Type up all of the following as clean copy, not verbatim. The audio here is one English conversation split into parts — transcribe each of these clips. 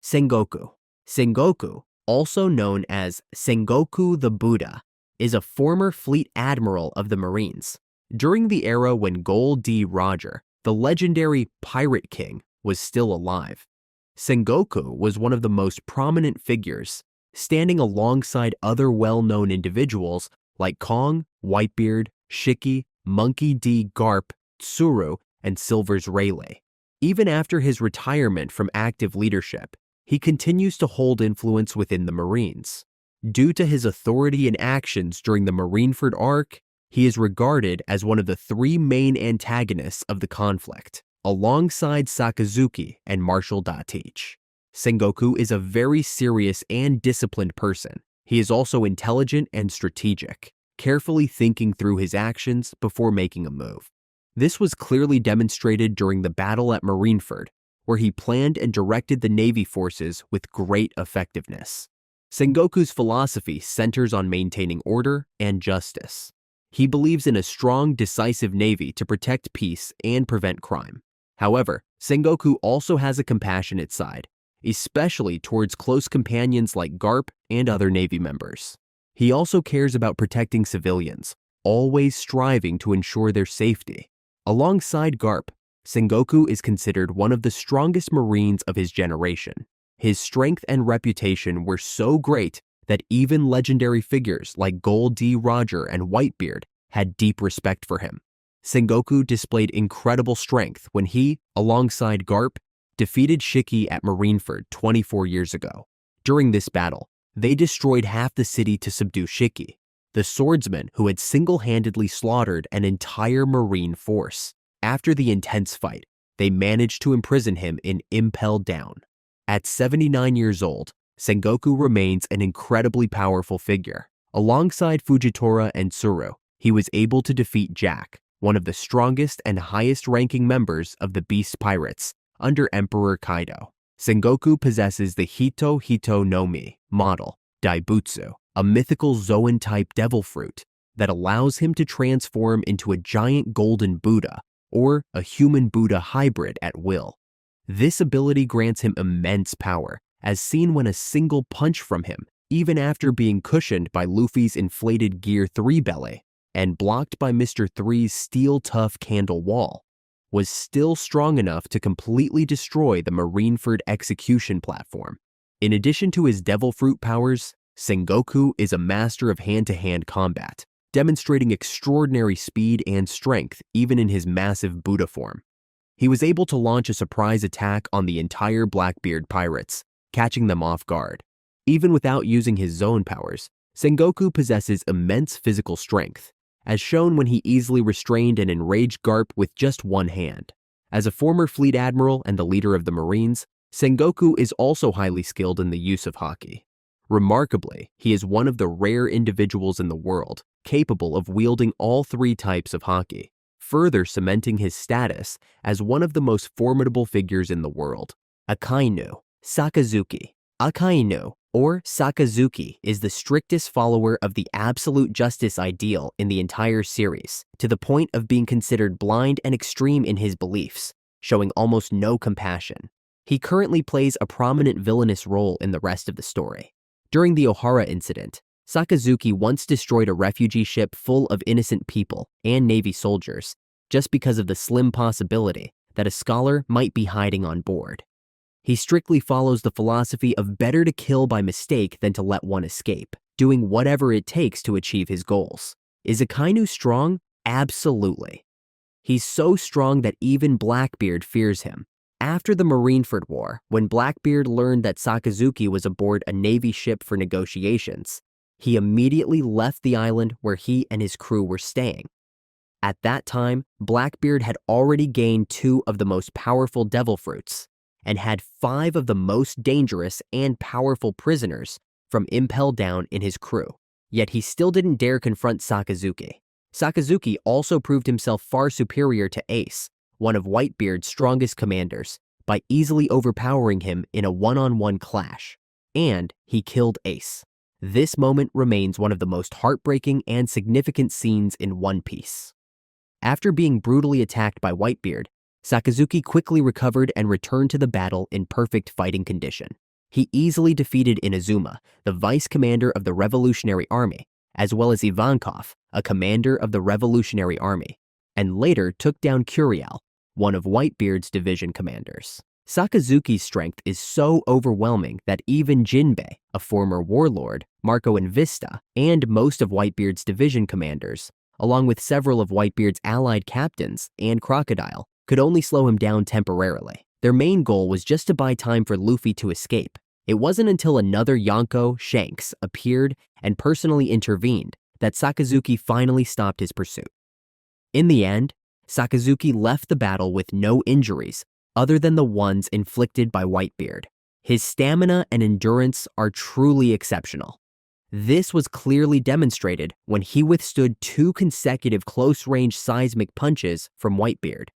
Sengoku. Sengoku, also known as Sengoku the Buddha, is a former Fleet Admiral of the Marines. During the era when Gol D, the legendary Pirate King, was still alive, Sengoku was one of the most prominent figures, standing alongside other well-known individuals like Kong, Whitebeard, Shiki, Monkey D, Garp, Tsuru, and Silvers Rayleigh. Even after his retirement from active leadership, he continues to hold influence within the Marines. Due to his authority and actions during the Marineford Arc, he is regarded as one of the three main antagonists of the conflict, alongside Sakazuki and Marshall D. Sengoku is a very serious and disciplined person. He is also intelligent and strategic, carefully thinking through his actions before making a move. This was clearly demonstrated during the battle at Marineford, where he planned and directed the Navy forces with great effectiveness. Sengoku's philosophy centers on maintaining order and justice. He believes in a strong, decisive Navy to protect peace and prevent crime. However, Sengoku also has a compassionate side, especially towards close companions like Garp and other Navy members. He also cares about protecting civilians, always striving to ensure their safety. Alongside Garp, Sengoku is considered one of the strongest Marines of his generation. His strength and reputation were so great that even legendary figures like Gol D and Whitebeard had deep respect for him. Sengoku displayed incredible strength when he, alongside Garp, defeated Shiki at Marineford 24 years ago. During this battle, they destroyed half the city to subdue Shiki, the swordsman who had single-handedly slaughtered an entire Marine force. After the intense fight, they managed to imprison him in Impel Down. At 79 years old, Sengoku remains an incredibly powerful figure. Alongside Fujitora and Tsuru, he was able to defeat Jack, one of the strongest and highest-ranking members of the Beast Pirates, under Emperor Kaido. Sengoku possesses the Hito Hito no Mi model, Daibutsu, a mythical Zoan-type devil fruit that allows him to transform into a giant golden Buddha or a human Buddha hybrid at will. This ability grants him immense power, as seen when a single punch from him, even after being cushioned by Luffy's inflated Gear 3 belly and blocked by Mr. 3's steel-tough candle wall, was still strong enough to completely destroy the Marineford execution platform. In addition to his devil fruit powers, Sengoku is a master of hand-to-hand combat, demonstrating extraordinary speed and strength even in his massive Buddha form. He was able to launch a surprise attack on the entire Blackbeard pirates, catching them off guard. Even without using his zone powers, Sengoku possesses immense physical strength, as shown when he easily restrained an enraged Garp with just one hand. As a former Fleet Admiral and the leader of the Marines, Sengoku is also highly skilled in the use of haki. Remarkably, he is one of the rare individuals in the world capable of wielding all three types of haki, further cementing his status as one of the most formidable figures in the world. Akainu, Sakazuki. Akainu, or Sakazuki, is the strictest follower of the absolute justice ideal in the entire series, to the point of being considered blind and extreme in his beliefs, showing almost no compassion. He currently plays a prominent villainous role in the rest of the story. During the Ohara incident, Sakazuki once destroyed a refugee ship full of innocent people and Navy soldiers, just because of the slim possibility that a scholar might be hiding on board. He strictly follows the philosophy of better to kill by mistake than to let one escape, doing whatever it takes to achieve his goals. Is Akainu strong? Absolutely. He's so strong that even Blackbeard fears him. After the Marineford War, when Blackbeard learned that Sakazuki was aboard a Navy ship for negotiations, he immediately left the island where he and his crew were staying. At that time, Blackbeard had already gained 2 of the most powerful devil fruits, and had 5 of the most dangerous and powerful prisoners from Impel Down in his crew. Yet he still didn't dare confront Sakazuki. Sakazuki also proved himself far superior to Ace, one of Whitebeard's strongest commanders, by easily overpowering him in a one-on-one clash. And he killed Ace. This moment remains one of the most heartbreaking and significant scenes in One Piece. After being brutally attacked by Whitebeard, Sakazuki quickly recovered and returned to the battle in perfect fighting condition. He easily defeated Inazuma, the vice commander of the Revolutionary Army, as well as Ivankov, a commander of the Revolutionary Army, and later took down Curiel, one of Whitebeard's division commanders. Sakazuki's strength is so overwhelming that even Jinbei, a former warlord, Marco and Vista, and most of Whitebeard's division commanders, along with several of Whitebeard's allied captains and Crocodile, could only slow him down temporarily. Their main goal was just to buy time for Luffy to escape. It wasn't until another Yonko, Shanks, appeared and personally intervened that Sakazuki finally stopped his pursuit. In the end, Sakazuki left the battle with no injuries other than the ones inflicted by Whitebeard. His stamina and endurance are truly exceptional. This was clearly demonstrated when he withstood 2 consecutive close-range seismic punches from Whitebeard.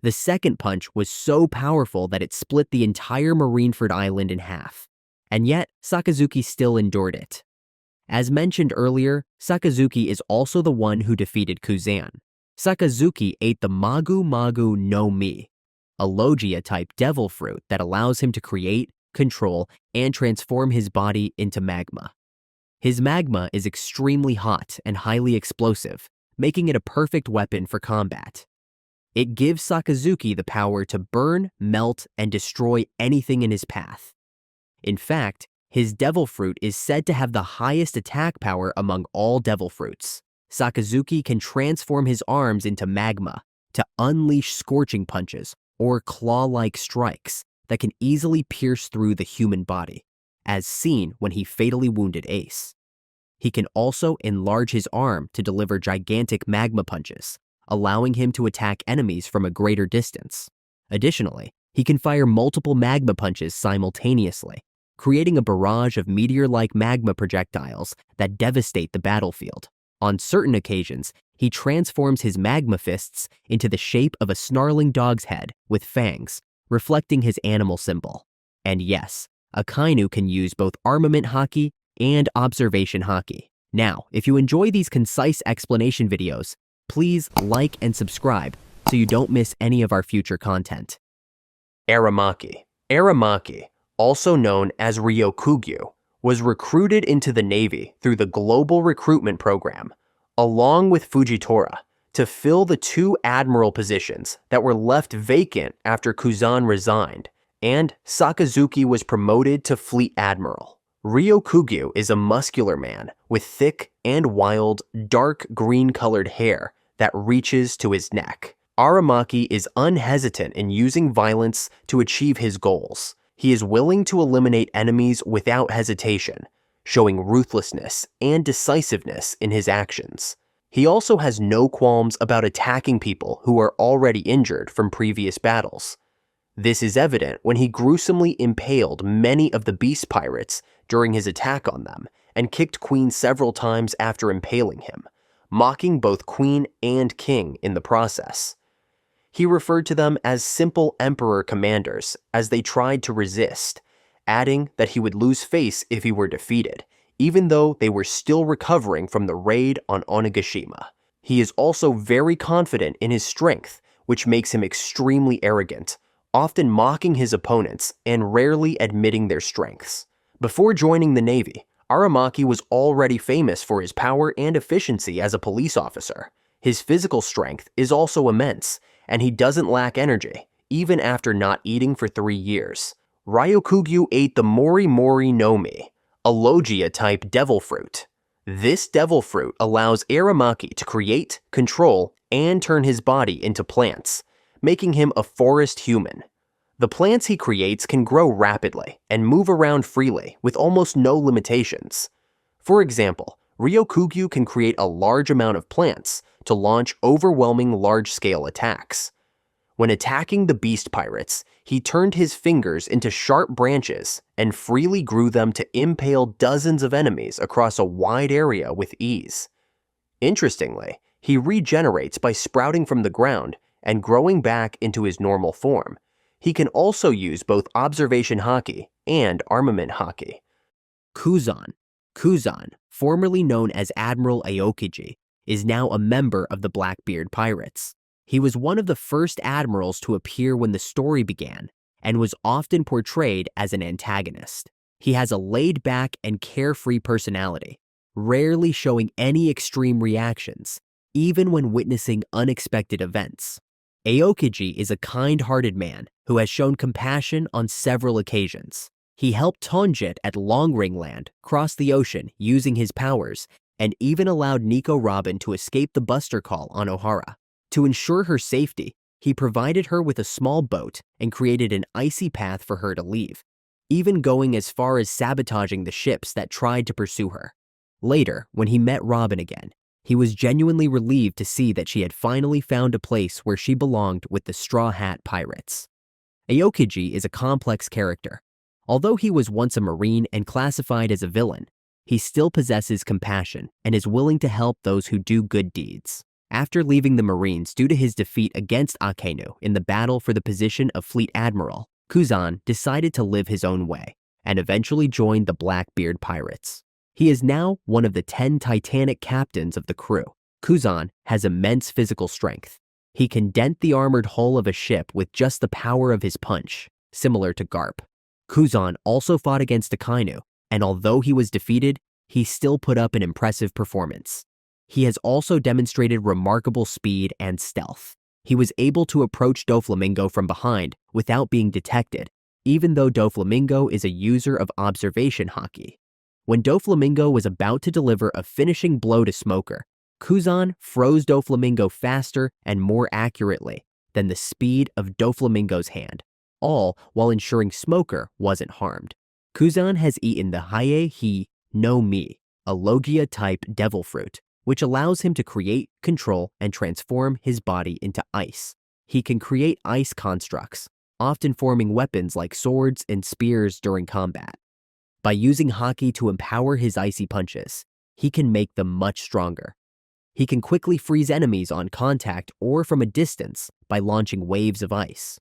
The second punch was so powerful that it split the entire Marineford Island in half, and yet Sakazuki still endured it. As mentioned earlier, Sakazuki is also the one who defeated Kuzan. Sakazuki ate the Magu Magu no Mi, a Logia-type devil fruit that allows him to create, control, and transform his body into magma. His magma is extremely hot and highly explosive, making it a perfect weapon for combat. It gives Sakazuki the power to burn, melt, and destroy anything in his path. In fact, his devil fruit is said to have the highest attack power among all devil fruits. Sakazuki can transform his arms into magma to unleash scorching punches or claw-like strikes that can easily pierce through the human body, as seen when he fatally wounded Ace. He can also enlarge his arm to deliver gigantic magma punches, allowing him to attack enemies from a greater distance. Additionally, he can fire multiple magma punches simultaneously, creating a barrage of meteor-like magma projectiles that devastate the battlefield. On certain occasions, he transforms his magma fists into the shape of a snarling dog's head with fangs, reflecting his animal symbol. And yes, Akainu can use both armament haki and observation haki. Now, if you enjoy these concise explanation videos, please like and subscribe so you don't miss any of our future content. Aramaki. Aramaki, also known as Ryokugyu, was recruited into the Navy through the Global Recruitment Program, along with Fujitora, to fill the 2 admiral positions that were left vacant after Kuzan resigned, and Sakazuki was promoted to Fleet Admiral. Ryokugyu is a muscular man with thick and wild, dark green-colored hair that reaches to his neck. Aramaki is unhesitant in using violence to achieve his goals. He is willing to eliminate enemies without hesitation, showing ruthlessness and decisiveness in his actions. He also has no qualms about attacking people who are already injured from previous battles. This is evident when he gruesomely impaled many of the beast pirates during his attack on them and kicked Queen several times after impaling him, mocking both Queen and King in the process. He referred to them as simple emperor commanders as they tried to resist, adding that he would lose face if he were defeated, even though they were still recovering from the raid on Onigashima. He is also very confident in his strength, which makes him extremely arrogant, often mocking his opponents and rarely admitting their strengths. Before joining the Navy, Aramaki was already famous for his power and efficiency as a police officer. His physical strength is also immense, and he doesn't lack energy, even after not eating for 3 years. Ryokugyu ate the Mori Mori no Mi, a Logia-type devil fruit. This devil fruit allows Aramaki to create, control, and turn his body into plants, making him a forest human. The plants he creates can grow rapidly and move around freely with almost no limitations. For example, Ryokugyu can create a large amount of plants to launch overwhelming large-scale attacks. When attacking the beast pirates, he turned his fingers into sharp branches and freely grew them to impale dozens of enemies across a wide area with ease. Interestingly, he regenerates by sprouting from the ground and growing back into his normal form. He can also use both observation haki and armament haki. Kuzan, formerly known as Admiral Aokiji, is now a member of the Blackbeard Pirates. He was one of the first admirals to appear when the story began, and was often portrayed as an antagonist. He has a laid-back and carefree personality, rarely showing any extreme reactions, even when witnessing unexpected events. Aokiji is a kind-hearted man who has shown compassion on several occasions. He helped Tonjit at Longringland cross the ocean using his powers and even allowed Nico Robin to escape the Buster Call on Ohara. To ensure her safety, he provided her with a small boat and created an icy path for her to leave, even going as far as sabotaging the ships that tried to pursue her. Later, when he met Robin again, he was genuinely relieved to see that she had finally found a place where she belonged with the Straw Hat Pirates. Aokiji is a complex character. Although he was once a Marine and classified as a villain, he still possesses compassion and is willing to help those who do good deeds. After leaving the Marines due to his defeat against Akenu in the battle for the position of Fleet Admiral, Kuzan decided to live his own way and eventually joined the Blackbeard Pirates. He is now one of the 10 Titanic captains of the crew. Kuzan has immense physical strength. He can dent the armored hull of a ship with just the power of his punch, similar to Garp. Kuzan also fought against Akainu, and although he was defeated, he still put up an impressive performance. He has also demonstrated remarkable speed and stealth. He was able to approach Doflamingo from behind without being detected, even though Doflamingo is a user of observation haki. When Doflamingo was about to deliver a finishing blow to Smoker, Kuzan froze Doflamingo faster and more accurately than the speed of Doflamingo's hand, all while ensuring Smoker wasn't harmed. Kuzan has eaten the Haie-hi no Mi, a Logia-type devil fruit, which allows him to create, control, and transform his body into ice. He can create ice constructs, often forming weapons like swords and spears during combat. By using haki to empower his icy punches, he can make them much stronger. He can quickly freeze enemies on contact or from a distance by launching waves of ice.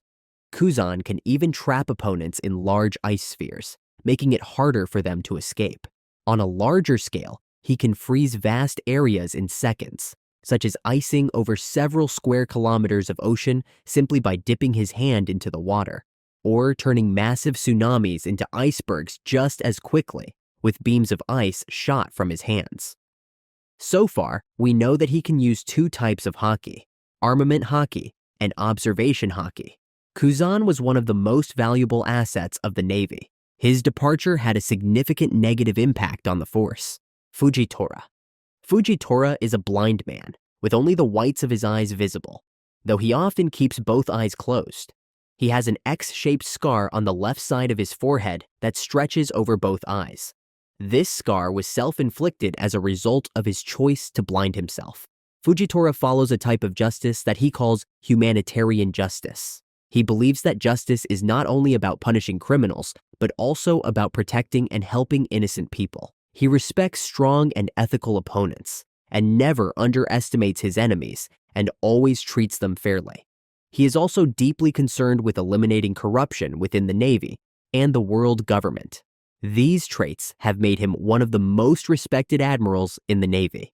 Kuzan can even trap opponents in large ice spheres, making it harder for them to escape. On a larger scale, he can freeze vast areas in seconds, such as icing over several square kilometers of ocean simply by dipping his hand into the water, or turning massive tsunamis into icebergs just as quickly, with beams of ice shot from his hands. So far, we know that he can use two types of haki, armament haki and observation haki. Kuzan was one of the most valuable assets of the Navy. His departure had a significant negative impact on the force. Fujitora. Fujitora is a blind man, with only the whites of his eyes visible, though he often keeps both eyes closed. He has an X-shaped scar on the left side of his forehead that stretches over both eyes. This scar was self-inflicted as a result of his choice to blind himself. Fujitora follows a type of justice that he calls humanitarian justice. He believes that justice is not only about punishing criminals, but also about protecting and helping innocent people. He respects strong and ethical opponents, and never underestimates his enemies, and always treats them fairly. He is also deeply concerned with eliminating corruption within the Navy and the world government. These traits have made him one of the most respected admirals in the Navy.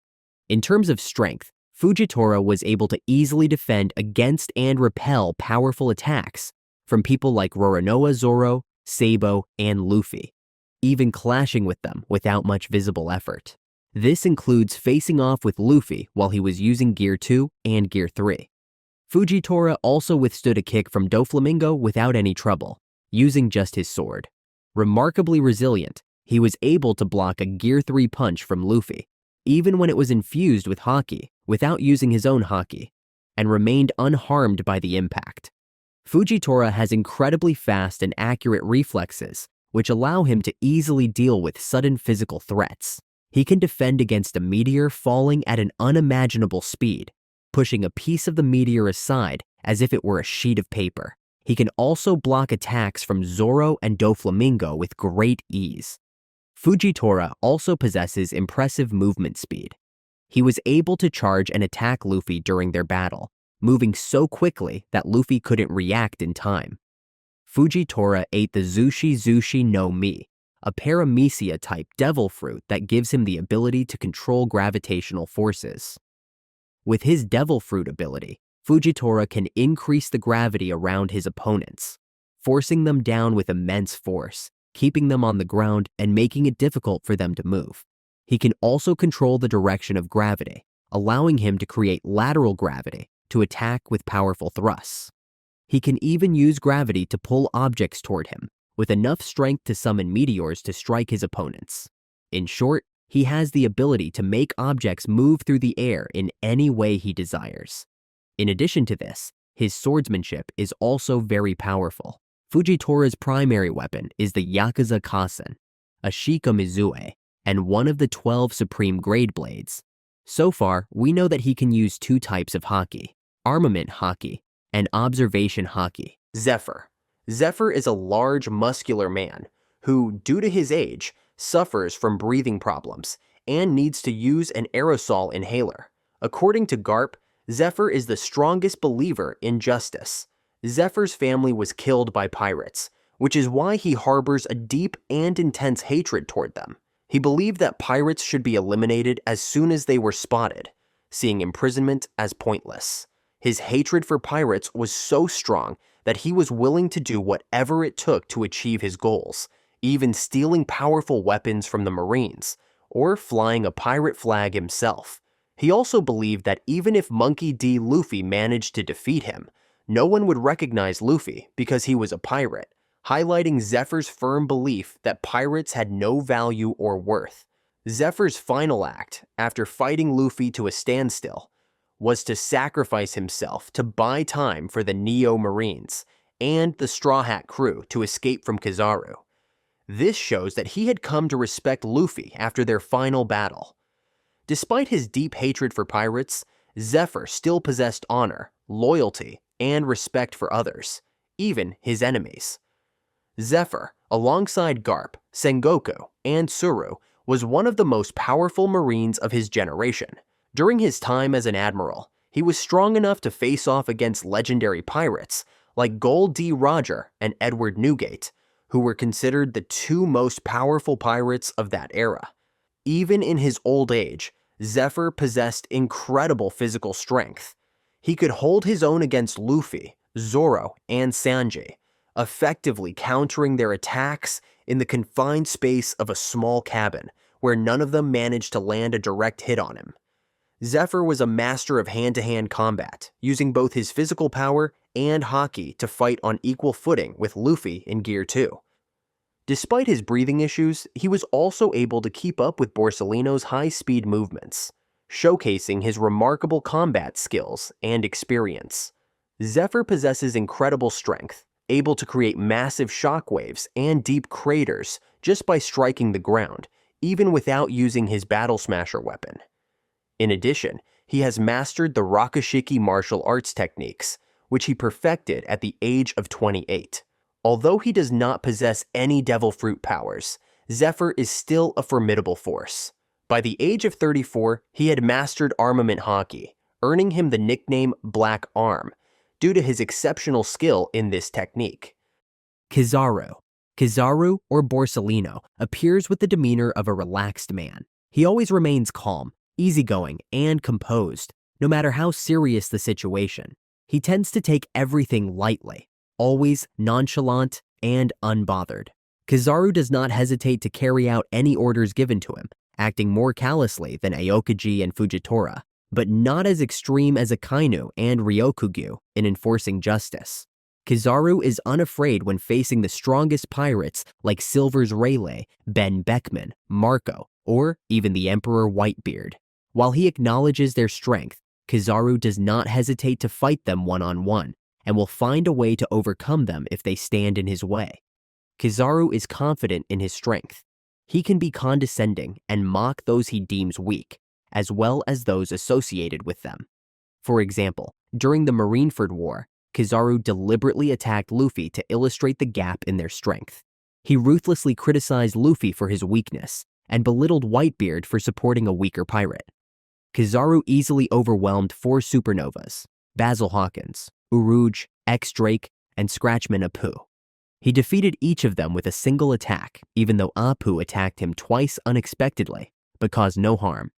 In terms of strength, Fujitora was able to easily defend against and repel powerful attacks from people like Roronoa Zoro, Sabo, and Luffy, even clashing with them without much visible effort. This includes facing off with Luffy while he was using Gear 2 and Gear 3. Fujitora also withstood a kick from Doflamingo without any trouble, using just his sword. Remarkably resilient, he was able to block a Gear 3 punch from Luffy, even when it was infused with haki, without using his own haki, and remained unharmed by the impact. Fujitora has incredibly fast and accurate reflexes, which allow him to easily deal with sudden physical threats. He can defend against a meteor falling at an unimaginable speed, pushing a piece of the meteor aside as if it were a sheet of paper. He can also block attacks from Zoro and Doflamingo with great ease. Fujitora also possesses impressive movement speed. He was able to charge and attack Luffy during their battle, moving so quickly that Luffy couldn't react in time. Fujitora ate the Zushi no Mi, a Paramecia-type devil fruit that gives him the ability to control gravitational forces. With his devil fruit ability, Fujitora can increase the gravity around his opponents. forcing them down with immense force, keeping them on the ground and making it difficult for them to move. He can also control the direction of gravity, allowing him to create lateral gravity to attack with powerful thrusts. He can even use gravity to pull objects toward him, with enough strength to summon meteors to strike his opponents. In short, he has the ability to make objects move through the air in any way he desires. In addition to this, his swordsmanship is also very powerful. Fujitori's primary weapon is the Yakuza Kaisen, a Shikamizue, and one of the 12 supreme grade blades. So far, we know that he can use 2 types of haki, armament haki and observation haki. Zephyr. Zephyr is a large, muscular man who, due to his age, suffers from breathing problems and needs to use an aerosol inhaler. According to Garp, Zephyr is the strongest believer in justice. Zephyr's family was killed by pirates, which is why he harbors a deep and intense hatred toward them. He believed that pirates should be eliminated as soon as they were spotted, seeing imprisonment as pointless. His hatred for pirates was so strong that he was willing to do whatever it took to achieve his goals, even stealing powerful weapons from the Marines, or flying a pirate flag himself. He also believed that even if Monkey D. Luffy managed to defeat him, no one would recognize Luffy because he was a pirate, highlighting Zephyr's firm belief that pirates had no value or worth. Zephyr's final act, after fighting Luffy to a standstill, was to sacrifice himself to buy time for the Neo Marines and the Straw Hat crew to escape from Kizaru. This shows that he had come to respect Luffy after their final battle. Despite his deep hatred for pirates, Zephyr still possessed honor, loyalty, and respect for others, even his enemies. Zephyr, alongside Garp, Sengoku, and Tsuru, was one of the most powerful Marines of his generation. During his time as an admiral, he was strong enough to face off against legendary pirates like Gol D and Edward Newgate, who were considered the 2 most powerful pirates of that era. Even in his old age, Zephyr possessed incredible physical strength. He could hold his own against Luffy, Zoro, and Sanji, effectively countering their attacks in the confined space of a small cabin where none of them managed to land a direct hit on him. Zephyr was a master of hand-to-hand combat, using both his physical power and haki to fight on equal footing with Luffy in Gear 2. Despite his breathing issues, he was also able to keep up with Borsalino's high-speed movements, showcasing his remarkable combat skills and experience. Zephyr possesses incredible strength, able to create massive shockwaves and deep craters just by striking the ground, even without using his Battle Smasher weapon. In addition, he has mastered the Rakashiki martial arts techniques, which he perfected at the age of 28. Although he does not possess any Devil Fruit powers, Zephyr is still a formidable force. By the age of 34, he had mastered armament haki, earning him the nickname Black Arm, due to his exceptional skill in this technique. Kizaru. Kizaru, or Borsalino, appears with the demeanor of a relaxed man. He always remains calm, easygoing, and composed, no matter how serious the situation. He tends to take everything lightly, always nonchalant and unbothered. Kizaru does not hesitate to carry out any orders given to him, acting more callously than Aokaji and Fujitora, but not as extreme as Akainu and Ryokugyu in enforcing justice. Kizaru is unafraid when facing the strongest pirates like Silvers Rayleigh, Ben Beckman, Marco, or even the Emperor Whitebeard. While he acknowledges their strength, Kizaru does not hesitate to fight them one-on-one, and will find a way to overcome them if they stand in his way. Kizaru is confident in his strength. He can be condescending and mock those he deems weak, as well as those associated with them. For example, during the Marineford War, Kizaru deliberately attacked Luffy to illustrate the gap in their strength. He ruthlessly criticized Luffy for his weakness, and belittled Whitebeard for supporting a weaker pirate. Kizaru easily overwhelmed 4 supernovas, Basil Hawkins, Urouge, X-Drake, and Scratchman Apu. He defeated each of them with a single attack, even though Apu attacked him twice unexpectedly, but caused no harm.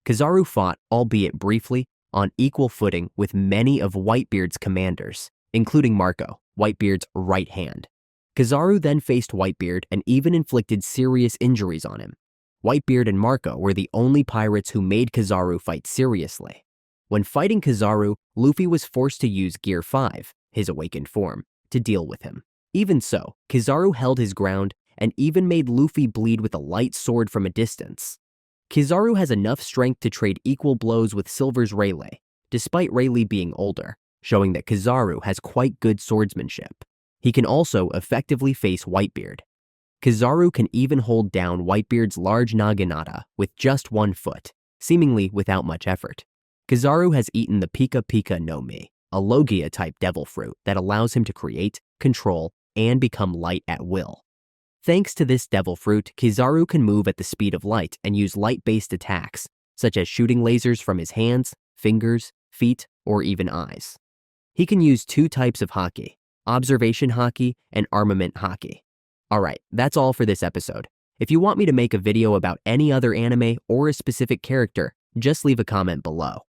Kizaru fought, albeit briefly, on equal footing with many of Whitebeard's commanders, including Marco, Whitebeard's right hand. Kizaru then faced Whitebeard and even inflicted serious injuries on him. Whitebeard and Marco were the only pirates who made Kizaru fight seriously. When fighting Kizaru, Luffy was forced to use Gear 5, his awakened form, to deal with him. Even so, Kizaru held his ground and even made Luffy bleed with a light sword from a distance. Kizaru has enough strength to trade equal blows with Silvers Rayleigh, despite Rayleigh being older, showing that Kizaru has quite good swordsmanship. He can also effectively face Whitebeard. Kizaru can even hold down Whitebeard's large Naginata with just one foot, seemingly without much effort. Kizaru has eaten the Pika Pika no Mi, a Logia-type devil fruit that allows him to create, control, and become light at will. Thanks to this devil fruit, Kizaru can move at the speed of light and use light-based attacks, such as shooting lasers from his hands, fingers, feet, or even eyes. He can use two types of haki, observation haki and armament haki. Alright, that's all for this episode. If you want me to make a video about any other anime or a specific character, just leave a comment below.